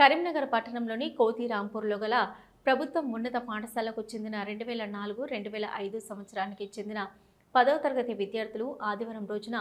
కరీంనగర్ పట్టణంలోని కోతిరాంపూర్లో గల ప్రభుత్వం ఉన్నత పాఠశాలకు చెందిన 2004-2005 సంవత్సరానికి చెందిన 10వ తరగతి విద్యార్థులు ఆదివారం రోజున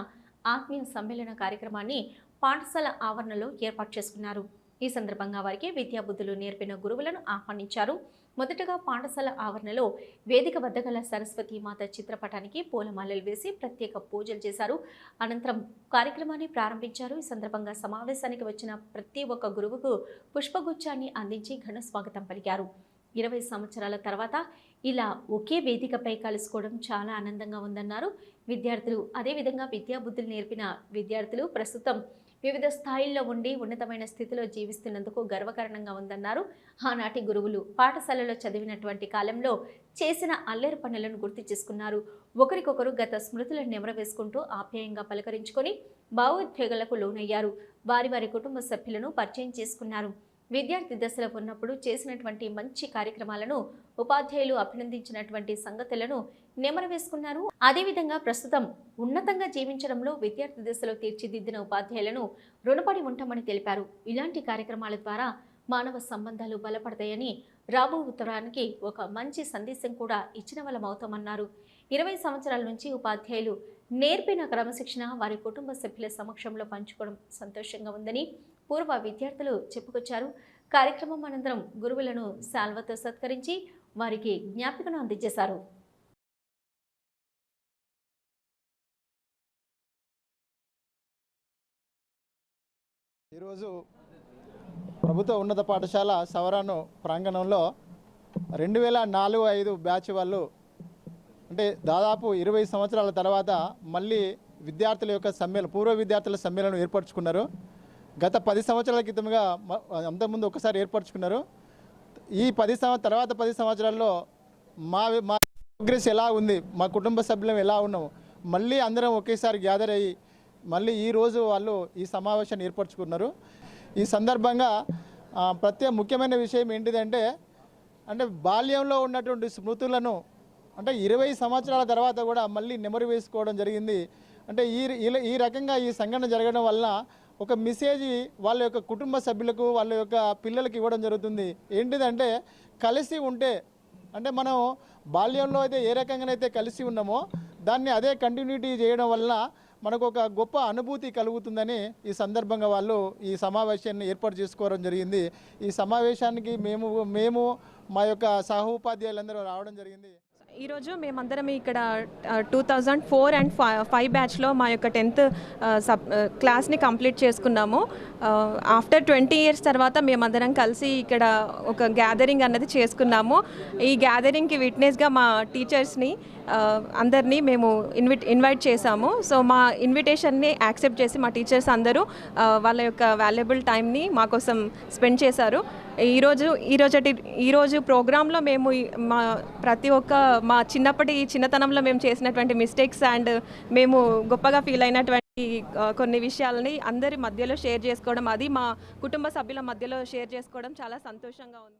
ఆత్మీయ సమ్మేళన కార్యక్రమాన్ని పాఠశాల ఆవరణలో ఏర్పాటు చేసుకున్నారు. ఈ సందర్భంగా వారికి విద్యాబుద్ధులు నేర్పిన గురువులను ఆహ్వానించారు. మొదటగా పాఠశాల ఆవరణలో వేదిక వద్ద గల సరస్వతి మాత చిత్రపటానికి పూలమాలలు వేసి ప్రత్యేక పూజలు చేశారు. అనంతరం కార్యక్రమాన్ని ప్రారంభించారు. ఈ సందర్భంగా సమావేశానికి వచ్చిన ప్రతి ఒక్క గురువుకు పుష్పగుచ్చాన్ని అందించి ఘన స్వాగతం పలికారు. 20 సంవత్సరాల తర్వాత ఇలా ఒకే వేదికపై కలుసుకోవడం చాలా ఆనందంగా ఉందన్నారు విద్యార్థులు. అదేవిధంగా విద్యాబుద్ధులు నేర్పిన విద్యార్థులు ప్రస్తుతం వివిధ స్థాయిల్లో ఉండి ఉన్నతమైన స్థితిలో జీవిస్తున్నందుకు గర్వకారణంగా ఉందన్నారు. ఆనాటి గురువులు పాఠశాలలో చదివినటువంటి కాలంలో చేసిన అల్లరి పనులను గుర్తు చేసుకున్నారు. ఒకరికొకరు గత స్మృతులను నెమరవేసుకుంటూ ఆప్యాయంగా పలకరించుకొని భావోద్వేగాలకు లోనయ్యారు. వారి కుటుంబ సభ్యులను పరిచయం చేసుకున్నారు. విద్యార్థి దశలో ఉన్నప్పుడు చేసినటువంటి మంచి కార్యక్రమాలను ఉపాధ్యాయులు అభినందించినటువంటి సంగతులను నెమరవేసుకున్నారు. అదేవిధంగా ప్రస్తుతం ఉన్నతంగా జీవించడంలో విద్యార్థి దశలో తీర్చిదిద్దిన ఉపాధ్యాయులను రుణపడి ఉంటామని తెలిపారు. ఇలాంటి కార్యక్రమాల ద్వారా మానవ సంబంధాలు బలపడతాయని, రాబో తరానికి ఒక మంచి సందేశం కూడా ఇచ్చిన వాళ్ళమవుతామన్నారు. 20 సంవత్సరాల నుంచి ఉపాధ్యాయులు నేర్పిన క్రమశిక్షణ వారి కుటుంబ సభ్యుల సమక్షంలో పంచుకోవడం సంతోషంగా ఉందని పూర్వ విద్యార్థులు చెప్పుకొచ్చారు. కార్యక్రమం అనంతరం గురువులను శాల్వతో సత్కరించి వారికి జ్ఞాపికను అందజేశారు. ఈరోజు ప్రభుత్వ ఉన్నత పాఠశాల సవరాను ప్రాంగణంలో 2004-05 బ్యాచ్ వాళ్ళు అంటే దాదాపు 20 సంవత్సరాల తర్వాత మళ్ళీ విద్యార్థుల యొక్క పూర్వ విద్యార్థుల సమ్మేళనం ఏర్పరచుకున్నారు. గత 10 సంవత్సరాల క్రితంగా అంతకుముందు ఒకసారి ఏర్పరచుకున్నారు. ఈ 10 సంవత్సరాల్లో మా ప్రోగ్రెస్ ఎలా ఉంది, మా కుటుంబ సభ్యులం ఎలా ఉన్నాము, మళ్ళీ అందరం ఒకేసారి గ్యాదర్ అయ్యి మళ్ళీ ఈరోజు వాళ్ళు ఈ సమావేశాన్ని ఏర్పరచుకున్నారు. ఈ సందర్భంగా ముఖ్యమైన విషయం ఏంటిదంటే బాల్యంలో ఉన్నటువంటి స్మృతులను 20 సంవత్సరాల తర్వాత కూడా మళ్ళీ నెమరు వేసుకోవడం జరిగింది. ఈ రకంగా ఈ సంఘటన జరగడం వల్ల ఒక మెసేజ్ వాళ్ళ యొక్క కుటుంబ సభ్యులకు వాళ్ళ యొక్క పిల్లలకి ఇవ్వడం జరుగుతుంది. ఏంటిదంటే కలిసి ఉంటే మనం బాల్యంలో అయితే ఏ రకంగానైతే కలిసి ఉన్నామో దాన్ని అదే కంటిన్యూటీ చేయడం వల్ల మనకు ఒక గొప్ప అనుభూతి కలుగుతుందని ఈ సందర్భంగా వాళ్ళు ఈ సమావేశాన్ని ఏర్పాటు చేసుకోవడం జరిగింది. ఈ సమావేశానికి మేము మా యొక్క సహోపాధ్యాయులందరూ రావడం జరిగింది. ఈరోజు మేమందరం ఇక్కడ 2004 and 5 బ్యాచ్లో మా యొక్క 10th క్లాస్ని కంప్లీట్ చేసుకున్నాము. ఆఫ్టర్ 20 ఇయర్స్ తర్వాత మేమందరం కలిసి ఇక్కడ ఒక గ్యాదరింగ్ అన్నది చేసుకున్నాము. ఈ గ్యాదరింగ్కి విట్నెస్గా మా టీచర్స్ని అందరినీ మేము ఇన్వైట్ చేశాము. సో మా ఇన్విటేషన్ని యాక్సెప్ట్ చేసి మా టీచర్స్ అందరూ వాళ్ళ యొక్క వాల్యుబుల్ టైంని మా కోసం స్పెండ్ చేశారు. ఈరోజు ప్రోగ్రాంలో మేము ప్రతి ఒక్క మా చిన్నతనంలో మేము చేసినటువంటి మిస్టేక్స్ అండ్ మేము గొప్పగా ఫీల్ అయినటువంటి కొన్ని విషయాలని అందరి మధ్యలో షేర్ చేసుకోవడం, అది మా కుటుంబ సభ్యుల మధ్యలో షేర్ చేసుకోవడం చాలా సంతోషంగా ఉంది.